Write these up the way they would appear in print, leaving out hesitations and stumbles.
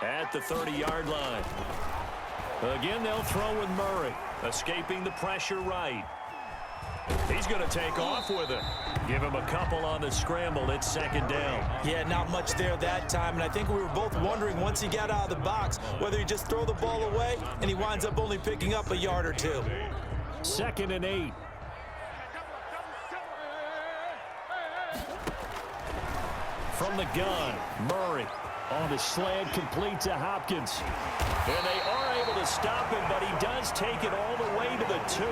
at the 30-yard line. Again, they'll throw with Murray, escaping the pressure right. He's going to take off with it. Give him a couple on the scramble. It's second down. Yeah, not much there that time. And I think we were both wondering once he got out of the box whether he just throw the ball away and he winds up only picking up a yard or two. 2nd and 8. From the gun, Murray on the slant, complete to Hopkins. And they are able to stop him, but he does take it all the way to the 2.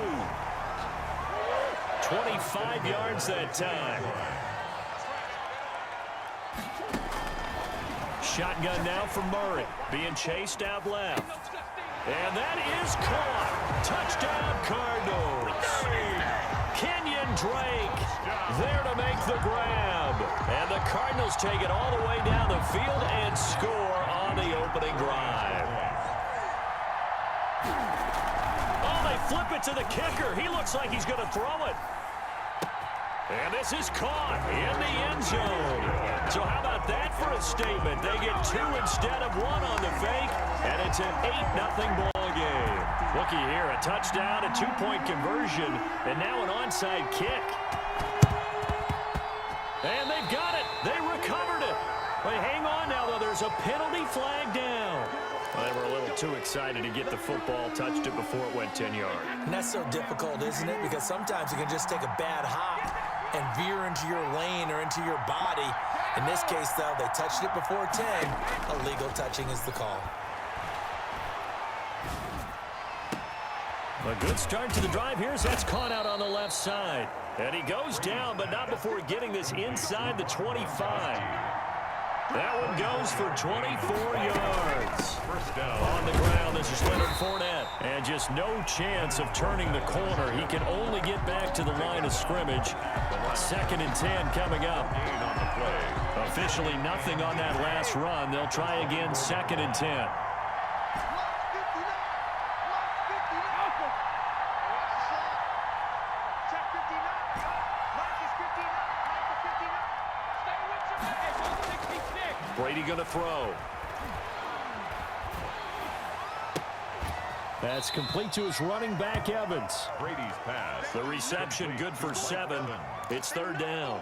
25 yards that time. Shotgun now for Murray, being chased out left. And that is caught. Touchdown, Cardinals. Kenyon Drake there to make the grab. And the Cardinals take it all the way down the field and score on the opening drive. Oh, they flip it to the kicker. He looks like he's going to throw it. And this is caught in the end zone. So how about that for a statement? They get 2 instead of 1 on the fake, and it's an 8-0 ball game. Looky here, a touchdown, a 2-point conversion, and now an onside kick. And they've got it. They recovered it. But hang on now, though. There's a penalty flag down. Well, they were a little too excited to get the football, touched it before it went 10 yards. And that's so difficult, isn't it? Because sometimes you can just take a bad hop and veer into your lane or into your body. In this case, though, they touched it before 10. Illegal touching is the call. A good start to the drive here as that's caught out on the left side. And he goes down, but not before getting this inside the 25. That one goes for 24 yards. First down. On the ground, this is Leonard Fournette. And just no chance of turning the corner. He can only get back to the line of scrimmage. 2nd and 10 coming up. Officially nothing on that last run. They'll try again, 2nd and 10. Brady going to throw. That's complete to his running back, Evans. Brady's pass. The reception good for 7. It's 3rd down.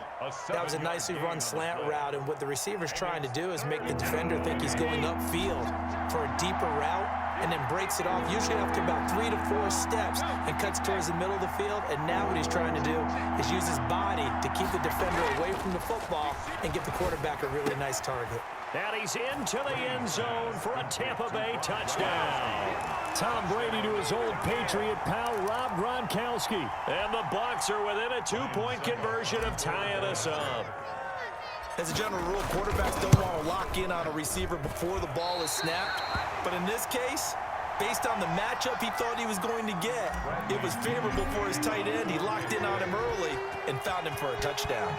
That was a nicely run slant route, and what the receiver's trying to do is make the defender think he's going upfield for a deeper route, and then breaks it off, usually after about 3 to 4 steps, and cuts towards the middle of the field. And now what he's trying to do is use his body to keep the defender away from the football and give the quarterback a really nice target. And he's into the end zone for a Tampa Bay touchdown. Tom Brady to his old Patriot pal, Rob Gronkowski. And the Bucs are within a 2-point conversion of tying us up. As a general rule, quarterbacks don't want to lock in on a receiver before the ball is snapped. But in this case, based on the matchup he thought he was going to get, it was favorable for his tight end. He locked in on him early and found him for a touchdown.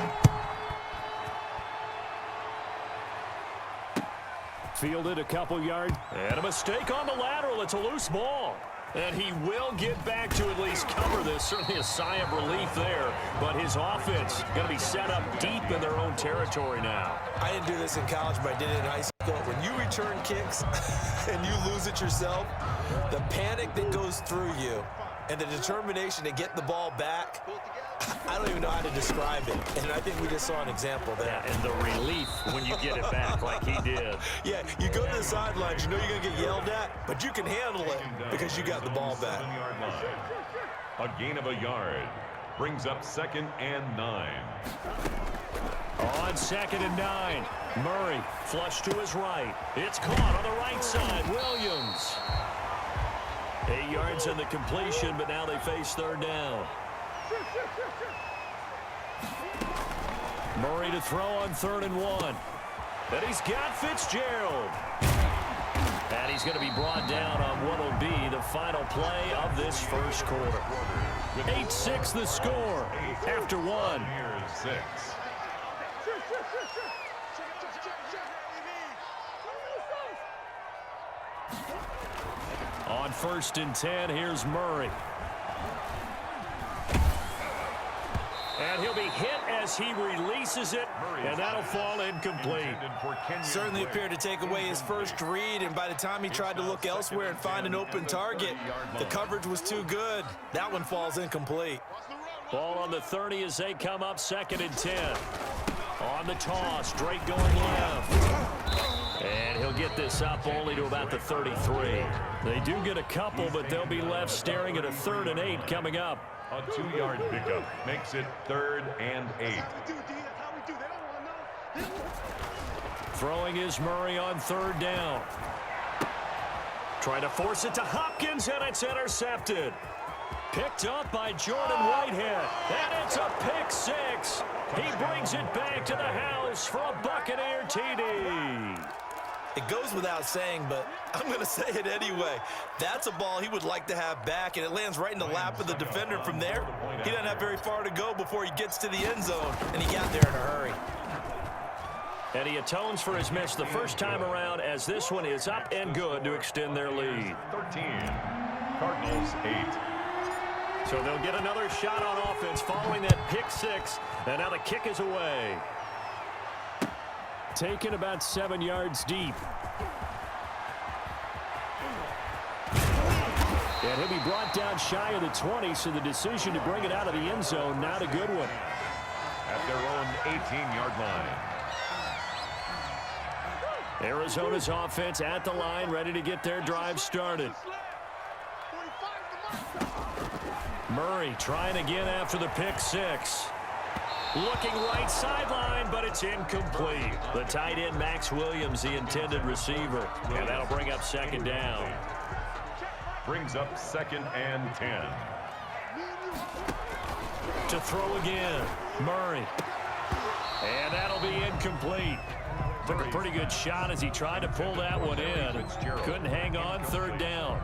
Fielded a couple yards. And a mistake on the lateral. It's a loose ball. And he will get back to at least cover this. Certainly a sigh of relief there. But his offense going to be set up deep in their own territory now. I didn't do this in college, but I did it in high school. When you return kicks and you lose it yourself, the panic that goes through you and the determination to get the ball back, I don't even know how to describe it. And I think we just saw an example there. Yeah, and the relief when you get it back like he did. Yeah, you go to the sidelines, you know you're going to get yelled at, but you can handle it because you got the ball back. A gain of a yard brings up 2nd and 9. On 2nd and 9, Murray flush to his right. It's caught on the right side. Williams. 8 yards in the completion, but now they face 3rd down. Murray to throw on 3rd and 1. And he's got Fitzgerald. And he's going to be brought down on what will be the final play of this first quarter. 8-6 the score after 1. Here's 6. On 1st and 10, here's Murray. And he'll be hit as he releases it, and that'll fall incomplete. Certainly appeared to take away his first read, and by the time he tried to look elsewhere and find an open target, the coverage was too good. That one falls incomplete. Ball on the 30 as they come up 2nd and 10. On the toss, Drake going left. And he'll get this up only to about the 33. They do get a couple, but they'll be left staring at a 3rd and 8 coming up. A 2-yard pickup makes it 3rd and 8. Throwing is Murray on 3rd down. Trying to force it to Hopkins, and it's intercepted. Picked up by Jordan Whitehead, and it's a pick 6. He brings it back to the house for a Buccaneer TD. It goes without saying, but I'm going to say it anyway. That's a ball he would like to have back, and it lands right in the lap of the defender from there. He doesn't have very far to go before he gets to the end zone, and he got there in a hurry. And he atones for his miss the first time around as this one is up and good to extend their lead. 13, Cardinals 8. So they'll get another shot on offense following that pick 6, and now the kick is away. Taken about 7 yards deep. And he'll be brought down shy of the 20, so the decision to bring it out of the end zone, not a good one. At their own 18-yard line. Arizona's offense at the line, ready to get their drive started. Murray trying again after the pick 6. Looking right sideline, but it's incomplete. The tight end, Max Williams, the intended receiver. And that'll bring up 2nd down. Brings up 2nd and 10. To throw again, Murray. And that'll be incomplete. Took a pretty good shot as he tried to pull that one in. Couldn't hang on, 3rd down.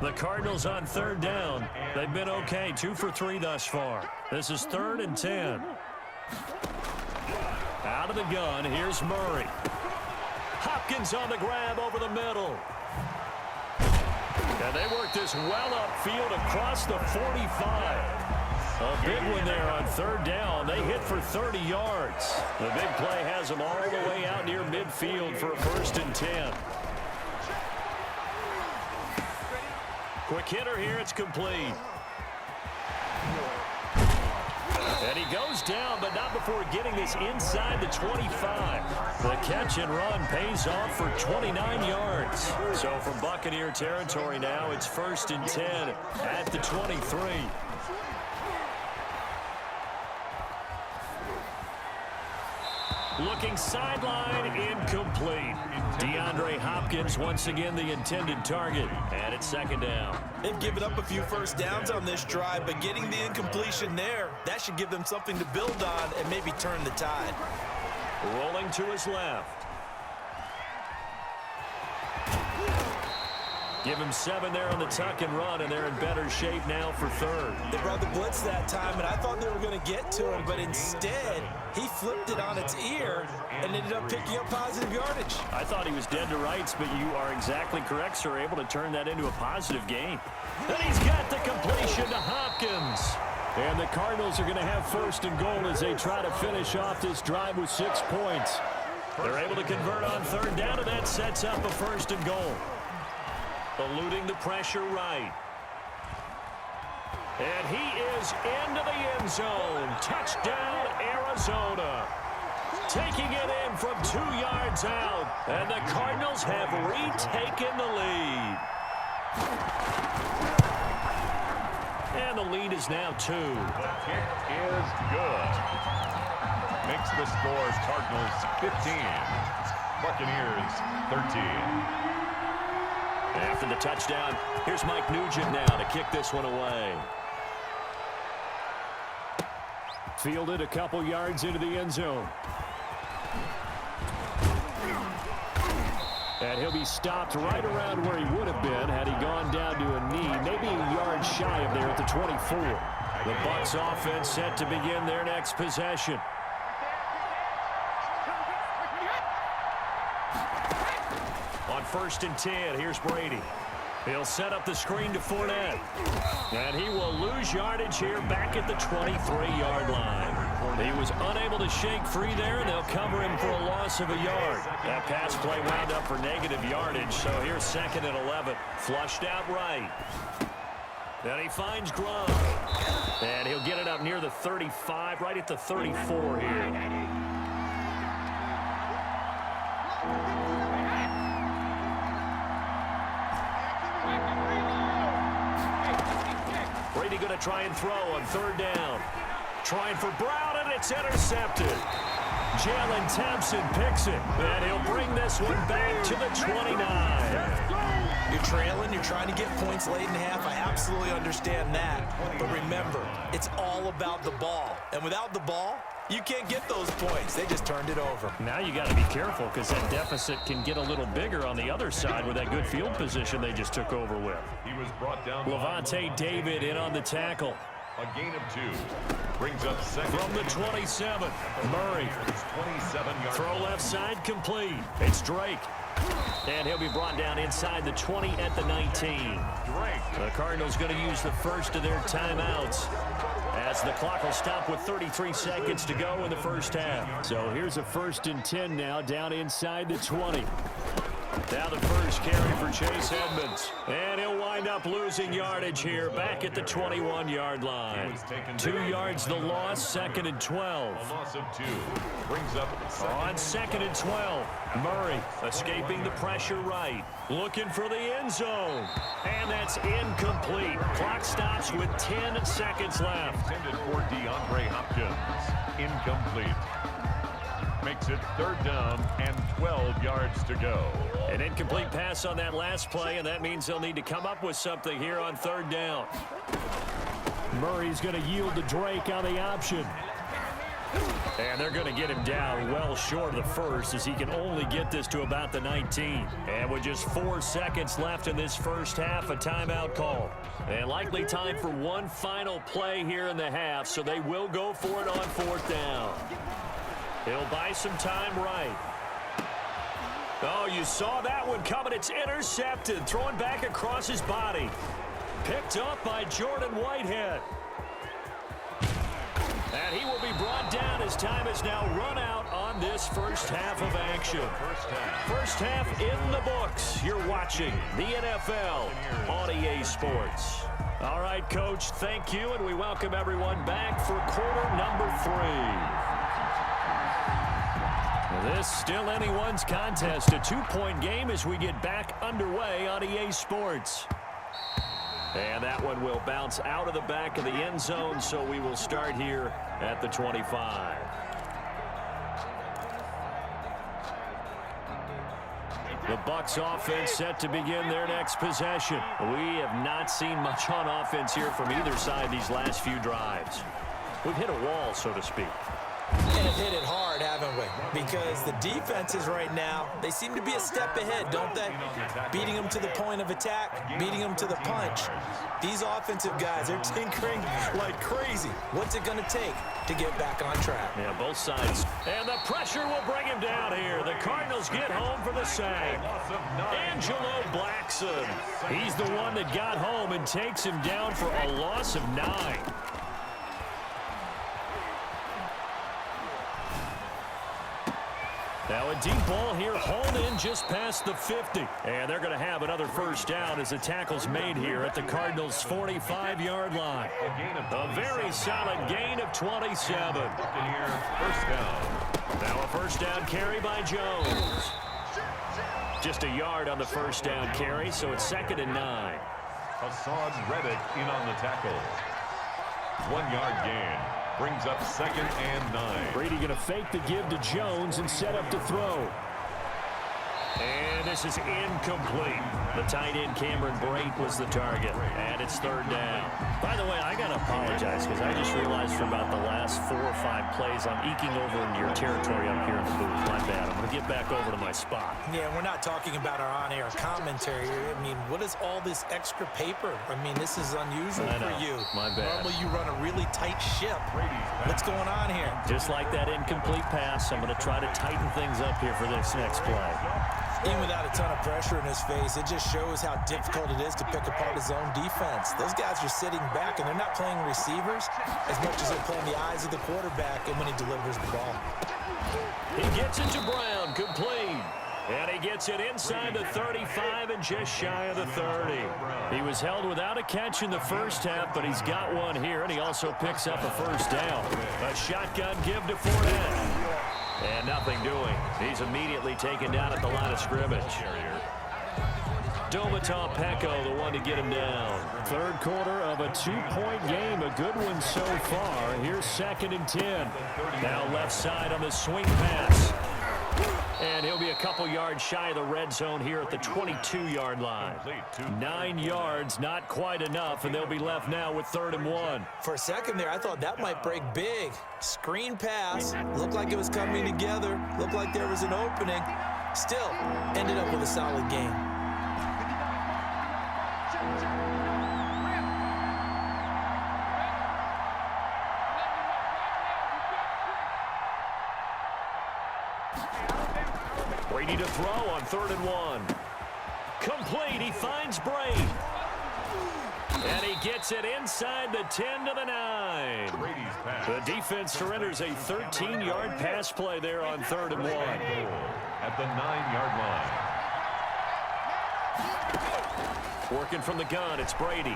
The Cardinals on 3rd down. They've been okay, 2 for 3 thus far. This is 3rd and 10. Out of the gun, here's Murray. Hopkins on the grab over the middle. And they work this well upfield across the 45. A big one there on 3rd down. They hit for 30 yards. The big play has them all the way out near midfield for a 1st and 10. Quick hitter here, it's complete. And he goes down, but not before getting this inside the 25. The catch and run pays off for 29 yards. So from Buccaneer territory now, it's 1st and 10 at the 23. Looking sideline, incomplete. DeAndre Hopkins once again the intended target, and it's 2nd down. They've given up a few first downs on this drive, but getting the incompletion there, that should give them something to build on and maybe turn the tide. Rolling to his left. Give him 7 there on the tuck and run, and they're in better shape now for 3rd. They brought the blitz that time, and I thought they were going to get to him, but instead, he flipped it on its ear and ended up picking up positive yardage. I thought he was dead to rights, but you are exactly correct, sir. Able to turn that into a positive gain. And he's got the completion to Hopkins. And the Cardinals are going to have 1st and goal as they try to finish off this drive with 6 points. They're able to convert on 3rd down, and that sets up a 1st and goal. Eluding the pressure right. And he is into the end zone. Touchdown, Arizona. Taking it in from 2 yards out. And the Cardinals have retaken the lead. And the lead is now 2. The kick is good. Makes the score Cardinals 15. Buccaneers 13. After the touchdown, here's Mike Nugent now to kick this one away. Fielded a couple yards into the end zone. And he'll be stopped right around where he would have been had he gone down to a knee, maybe a yard shy of there at the 24. The Bucs offense set to begin their next possession. On 1st and 10, here's Brady. He'll set up the screen to Fournette. And he will lose yardage here back at the 23-yard line. He was unable to shake free there, and they'll cover him for a loss of a yard. That pass play wound up for negative yardage, so here's 2nd and 11. Flushed out right. Then he finds Gronk. And he'll get it up near the 35, right at the 34 here. Brady going to try and throw on 3rd down. Trying for Brown, and it's intercepted. Jalen Thompson picks it, and he'll bring this one back to the 29. You're trailing, you're trying to get points late in half. I absolutely understand that. But remember, it's all about the ball. And without the ball, you can't get those points. They just turned it over. Now you got to be careful because that deficit can get a little bigger on the other side with that good field position they just took over with. He was brought down. Levante David in on the tackle. A gain of 2. Brings up 2nd. From the 27, Murray. It's 27-yard. Throw left side complete. It's Drake. And he'll be brought down inside the 20 at the 19. Drake. The Cardinals going to use the first of their timeouts as the clock will stop with 33 seconds to go in the first half. So here's a 1st and 10 now down inside the 20. Now the first carry for Chase Edmonds. And he'll wind up losing yardage here back at the 21-yard line. 2 yards the loss, 2nd and 12. A loss of 2. Brings up On 2nd and 12. Murray escaping the pressure right. Looking for the end zone. And that's incomplete. Clock stops with 10 seconds left. Intended for DeAndre Hopkins. Incomplete. Makes it 3rd down and 12 yards to go. An incomplete pass on that last play, and that means they'll need to come up with something here on 3rd down. Murray's going to yield to Drake on the option. And they're going to get him down well short of the first as he can only get this to about the 19. And with just 4 seconds left in this first half, a timeout call. And likely time for one final play here in the half, so they will go for it on 4th down. He'll buy some time right. Oh, you saw that one coming. It's intercepted. Throwing back across his body. Picked up by Jordan Whitehead. And he will be brought down as time has now run out on this first half of action. First half in the books. You're watching the NFL on EA Sports. All right, Coach, thank you, and we welcome everyone back for quarter number 3. This still anyone's contest, a 2-point game as we get back underway on EA Sports. And that one will bounce out of the back of the end zone, so we will start here at the 25. The Bucs offense set to begin their next possession. We have not seen much on offense here from either side these last few drives. We've hit a wall, so to speak. And have hit it hard, haven't we? Because the defenses right now, they seem to be a step ahead, don't they? Beating them to the point of attack, beating them to the punch. These offensive guys, they're tinkering like crazy. What's it going to take to get back on track? Yeah, both sides. And the pressure will bring him down here. The Cardinals get home for the sack. Angelo Blackson. He's the one that got home and takes him down for a loss of 9. Now a deep ball here, hauled in just past the 50. And they're going to have another first down as the tackle's made here at the Cardinals' 45-yard line. A very solid gain of 27. First down. Now a first down carry by Jones. Just a yard on the first down carry, so it's 2nd and 9. Hassan Reddick in on the tackle. 1-yard gain. Brings up 2nd and 9. Brady going to fake the give to Jones and set up to throw. And this is incomplete. The tight end Cameron Brate was the target. And it's 3rd down. By the way, I got to apologize because I just realized for about the last 4 or 5 plays I'm eking over into your territory up here in the booth. My bad. I'm going to get back over to my spot. Yeah, we're not talking about our on-air commentary. I mean, what is all this extra paper? I mean, this is unusual for you. My bad. Normally you run a really tight ship. What's going on here? Just like that incomplete pass, I'm going to try to tighten things up here for this next play. Even without a ton of pressure in his face, it just shows how difficult it is to pick apart his own defense. Those guys are sitting back, and they're not playing receivers as much as they're playing the eyes of the quarterback and when he delivers the ball. He gets it to Brown, complete. And he gets it inside the 35 and just shy of the 30. He was held without a catch in the first half, but he's got one here, and he also picks up a first down. A shotgun give to Fournette. And nothing doing. He's immediately taken down at the line of scrimmage. Domata Peko, the one to get him down. Third quarter of a 2-point game. A good one so far. Here's 2nd and 10. Now left side on the swing pass. And he'll be a couple yards shy of the red zone here at the 22-yard line. 9 yards, not quite enough, and they'll be left now with 3rd and 1. For a second there, I thought that might break big. Screen pass. Looked like it was coming together. Looked like there was an opening. Still, ended up with a solid game. Brady to throw on 3rd and 1. Complete. He finds Bray. And he gets it inside the 10 to the 9. The defense surrenders a 13-yard pass play there on 3rd and 1. At the 9-yard line. Working from the gun, it's Brady.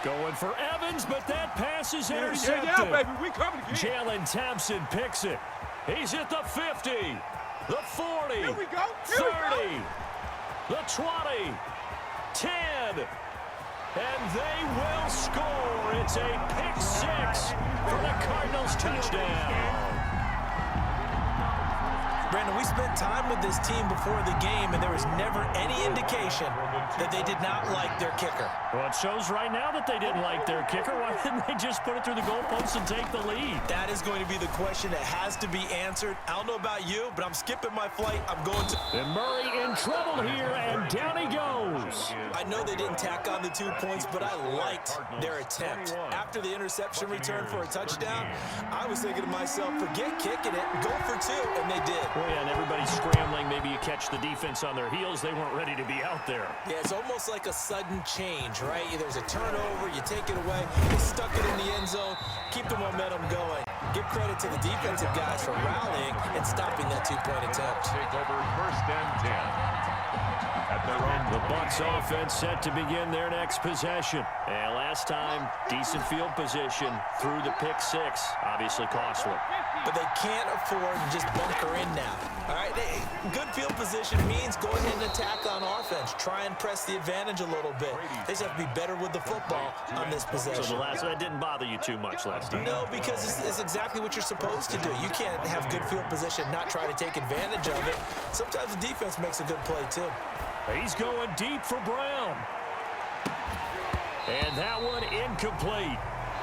Going for Evans, but that pass is intercepted. Yeah, baby, we coming again. Jalen Thompson picks it. He's at the 50, the 40, Here we go. 30, the 20, 10, and they will score. It's a pick 6 for the Cardinals touchdown. Brandon, we spent time with this team before the game, and there was never any indication that they did not like their kicker. Well, it shows right now that they didn't like their kicker. Why didn't they just put it through the goalpost and take the lead? That is going to be the question that has to be answered. I don't know about you, but I'm skipping my flight. I'm going to... And Murray in trouble here, and down he goes. I know they didn't tack on the 2 points, but I liked their attempt. After the interception return for a touchdown, I was thinking to myself, forget kicking it, go for 2, and they did. Well, yeah, and everybody's scrambling. Maybe you catch the defense on their heels. They weren't ready to be out there. Yeah, it's almost like a sudden change, right? There's a turnover, you take it away, they stuck it in the end zone, keep the momentum going. Give credit to the defensive guys for rallying and stopping that 2-point attempt. Take over 1st and 10. At their own. The Bucs offense set to begin their next possession. And last time, decent field position through the pick 6. Obviously costly. But they can't afford to just bunker in now. All right, good field position means go ahead and attack on offense. Try and press the advantage a little bit. They just have to be better with the football on this possession. So that didn't bother you too much last time? No, because it's exactly what you're supposed to do. You can't have good field position, not try to take advantage of it. Sometimes the defense makes a good play, too. He's going deep for Brown. And that one incomplete.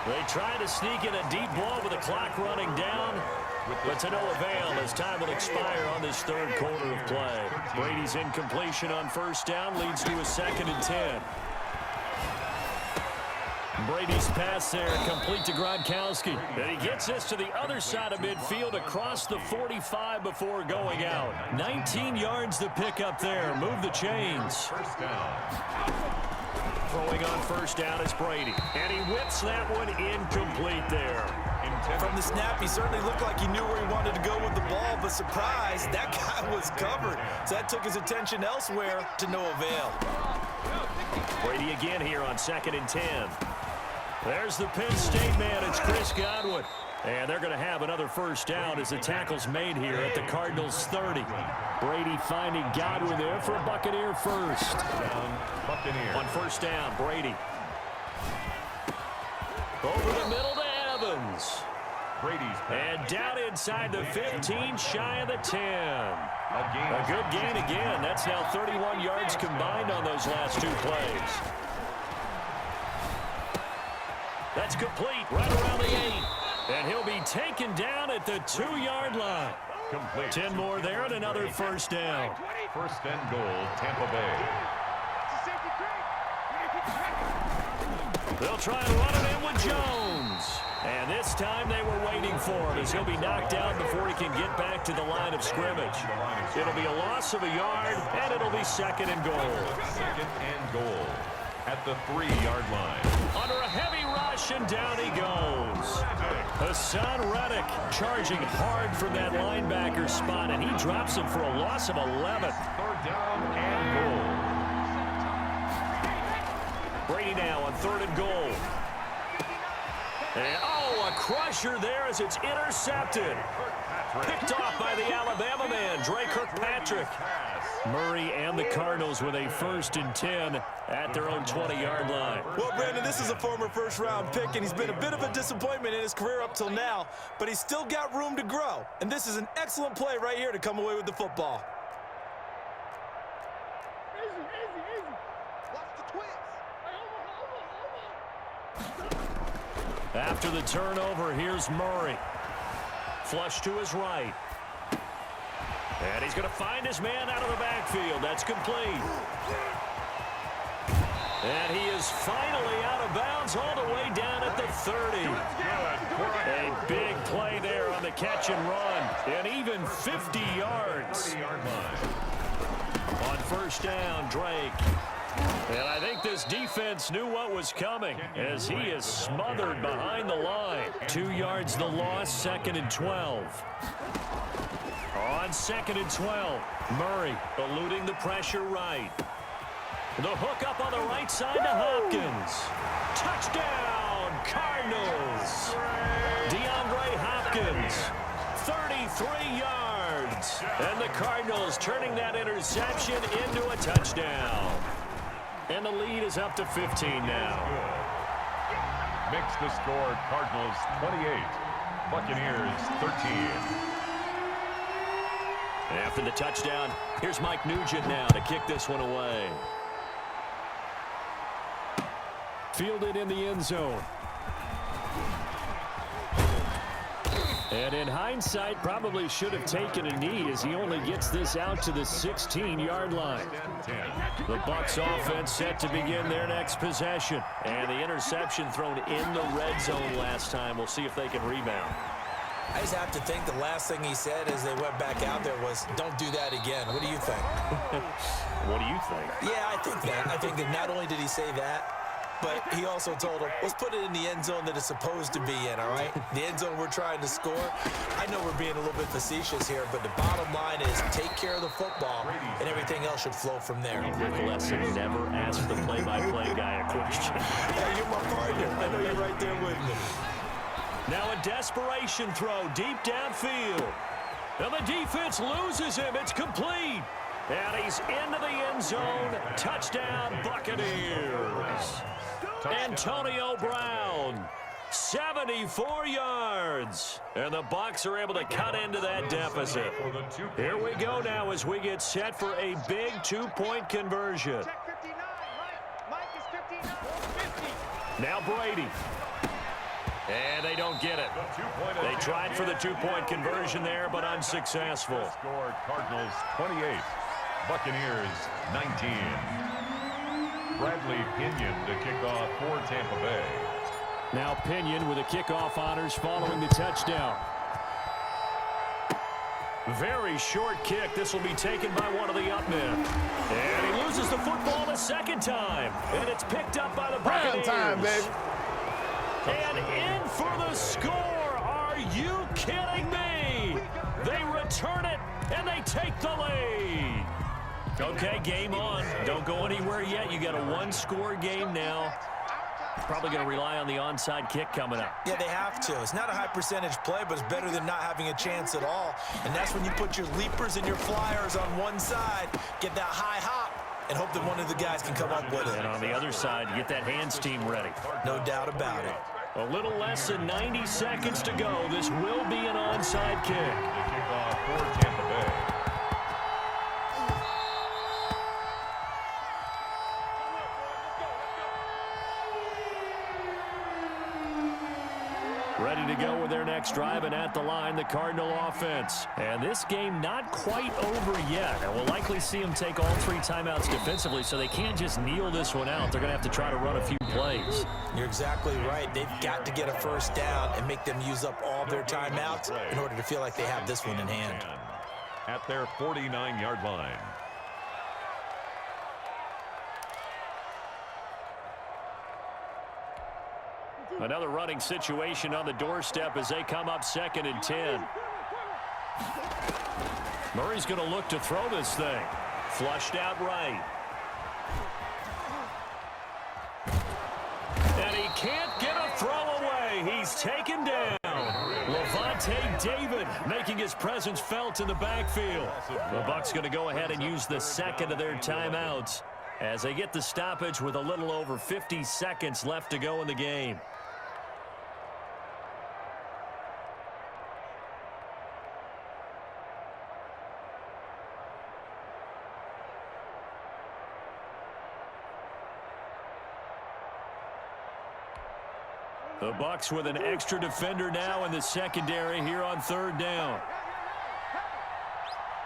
They try to sneak in a deep ball with the clock running down, but to no avail as time will expire on this 3rd quarter of play. Brady's incompletion on 1st down leads to a 2nd and 10. Brady's pass there, complete to Gronkowski. And he gets this to the other side of midfield across the 45 before going out. 19 yards to pick up there. Move the chains. 1st down. Throwing on 1st down is Brady. And he whips that one incomplete there. From the snap, he certainly looked like he knew where he wanted to go with the ball, but surprise, that guy was covered. So that took his attention elsewhere to no avail. Brady again here on 2nd and 10. There's the Penn State man. It's Chris Godwin. And they're going to have another 1st down as the tackle's made here at the Cardinals' 30. Brady finding Godwin there for a Buccaneer first. Buccaneer. On 1st down, Brady. Over the middle to Evans. Brady's pass. And down inside the 15, shy of the 10. A good gain again. That's now 31 yards combined on those last 2 plays. That's complete right around the 8. And he'll be taken down at the 2-yard line. Complete. 10 more there and another 1st down. 1st and goal, Tampa Bay. They'll try and run it in with Jones. And this time they were waiting for him as he'll be knocked down before he can get back to the line of scrimmage. It'll be a loss of a yard, and it'll be 2nd and goal. 2nd and goal at the 3-yard line. Under a heavy rush, and down he goes. Hassan Reddick charging hard from that linebacker spot, and he drops him for a loss of 11. 3rd down and goal. Brady now on 3rd and goal. And, a crusher there as it's intercepted. Picked off by the Alabama man, Dre Kirkpatrick. Murray and the Cardinals with a 1st and 10 at their own 20-yard line. Well, Brandon, this is a former first-round pick, and he's been a bit of a disappointment in his career up till now, but he's still got room to grow. And this is an excellent play right here to come away with the football. After the turnover, here's Murray. Flush to his right. And he's going to find his man out of the backfield. That's complete. And he is finally out of bounds all the way down at the 30. A big play there on the catch and run. And even 50 yards. On 1st down, Drake. And I think this defense knew what was coming as he is smothered behind the line. 2 yards the loss, 2nd and 12. On 2nd and 12, Murray eluding the pressure right. The hook up on the right side to Hopkins. Touchdown, Cardinals. DeAndre Hopkins, 33 yards. And the Cardinals turning that interception into a touchdown. And the lead is up to 15 now. Makes the score Cardinals 28, Buccaneers 13. After the touchdown, here's Mike Nugent now to kick this one away. Fielded in the end zone. And in hindsight, probably should have taken a knee as he only gets this out to the 16-yard line. The Bucs offense set to begin their next possession. And the interception thrown in the red zone last time. We'll see if they can rebound. I just have to think the last thing he said as they went back out there was, don't do that again. What do you think? What do you think? Yeah, I think that. I think that not only did he say that, but he also told him, let's put it in the end zone that it's supposed to be in, all right? The end zone we're trying to score. I know we're being a little bit facetious here, but the bottom line is take care of the football, and everything else should flow from there. Lesson, never ask the play-by-play guy a question. Hey, you're my partner. I know you're right there with me. Now a desperation throw deep downfield. And the defense loses him. It's complete. And he's into the end zone. Touchdown, Buccaneers. Antonio Brown, 74 yards. And the Bucs are able to cut into that deficit. Here we go now as we get set for a big 2-point conversion. Now Brady. And they don't get it. They tried for the 2-point conversion there, but unsuccessful. Score Cardinals 28, Buccaneers 19. Bradley Pinion to kick off for Tampa Bay. Now Pinion with the kickoff honors following the touchdown. Very short kick. This will be taken by one of the up men. And he loses the football a second time. And it's picked up by the Buccaneers. Time, baby. And in for the score. Are you kidding me? They return it, and they take the lead. Okay, game on. Don't go anywhere yet. You got a one-score game now. Probably going to rely on the onside kick coming up. Yeah, they have to. It's not a high-percentage play, but it's better than not having a chance at all. And that's when you put your leapers and your flyers on one side, get that high hop, and hope that one of the guys can come up with it. And on the other side, get that hands team ready. No doubt about it. A little less than 90 seconds to go. This will be an onside kick. Kickoff for Tampa Bay. Ready to go with their next drive, and at the line, the Cardinal offense. And this game not quite over yet. And we'll likely see them take all 3 timeouts defensively, so they can't just kneel this one out. They're going to have to try to run a few plays. You're exactly right. They've got to get a first down and make them use up all their timeouts in order to feel like they have this one in hand. At their 49-yard line. Another running situation on the doorstep as they come up 2nd and 10. Murray's going to look to throw this thing. Flushed out right. And he can't get a throw away. He's taken down. Levante David making his presence felt in the backfield. The Bucs going to go ahead and use the second of their timeouts as they get the stoppage with a little over 50 seconds left to go in the game. The Bucs with an extra defender now in the secondary here on 3rd down.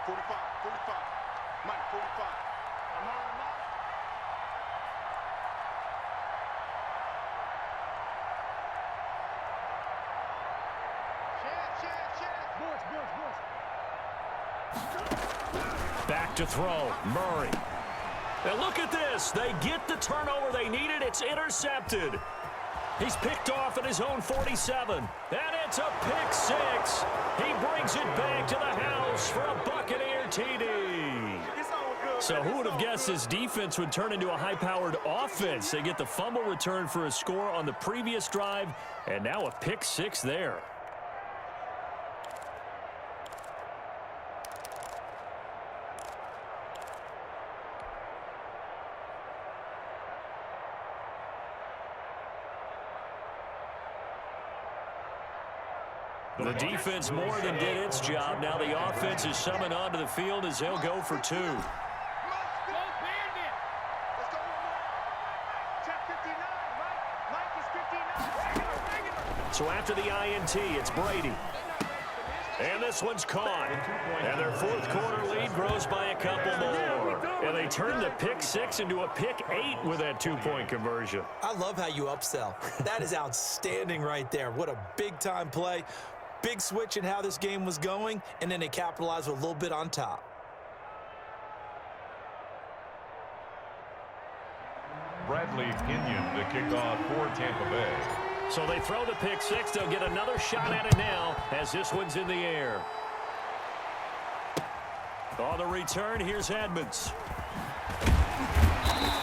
45, Mike, 45. Back to throw, Murray. And look at this. They get the turnover they needed. It's intercepted. He's picked off at his own 47. And it's a pick 6. He brings it back to the house for a Buccaneer TD. So who would have guessed this defense would turn into a high-powered offense? They get the fumble return for a score on the previous drive, and now a pick 6 there. The defense more than did its job. Now the offense is summoned onto the field as they'll go for 2. So after the INT, it's Brady. And this one's caught. And their 4th quarter lead grows by a couple more. And they turn the pick 6 into a pick 8 with that 2-point conversion. I love how you upsell. That is outstanding right there. What a big-time play. Big switch in how this game was going, and then they capitalized with a little bit on top. Bradley Pinion to kick off for Tampa Bay. So they throw the pick 6. They'll get another shot at it now as this one's in the air. On the return, here's Edmonds.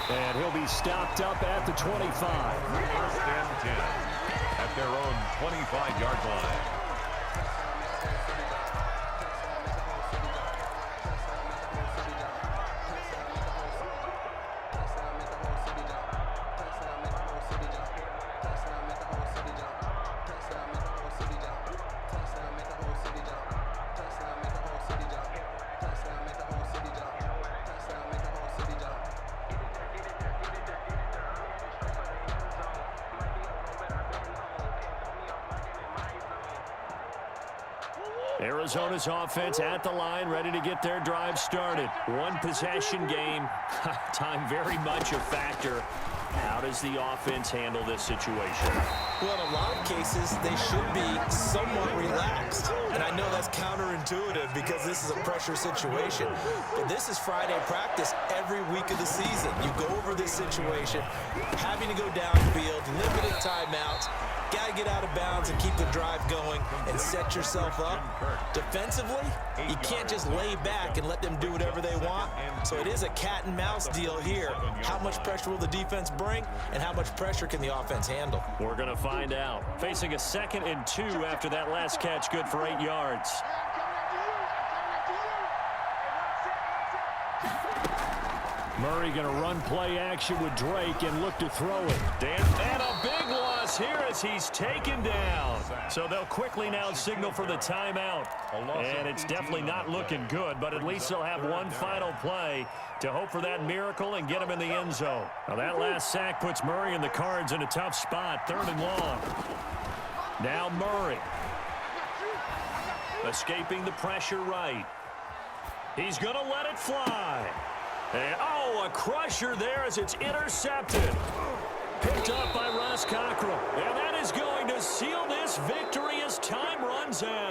And he'll be stopped up at the 25. 1st and 10 at their own 25-yard line. Arizona's offense at the line, ready to get their drive started. 1 possession game. Time very much a factor. How does the offense handle this situation? Well, in a lot of cases, they should be somewhat relaxed. And I know that's counterintuitive because this is a pressure situation. But this is Friday practice every week of the season. You go over this situation, having to go downfield, limited timeouts, got to get out of bounds and keep the drive going and set yourself up. Defensively, you can't just lay back and let them do whatever they want. So it is a cat and mouse deal here. How much pressure will the defense bring, and how much pressure can the offense handle? We're going to find out. Facing a 2nd and 2 after that last catch, good for 8 yards. Murray going to run play action with Drake and look to throw it. And a big loss here as he's taken down. So they'll quickly now signal for the timeout. And it's definitely not looking good, but at least they'll have one final play to hope for that miracle and get him in the end zone. Now that last sack puts Murray and the Cards in a tough spot, 3rd and long. Now Murray. Escaping the pressure right. He's going to let it fly. And, oh, a crusher there as it's intercepted. Picked up by Ross Cockrell. And that is going to seal this victory as time runs out.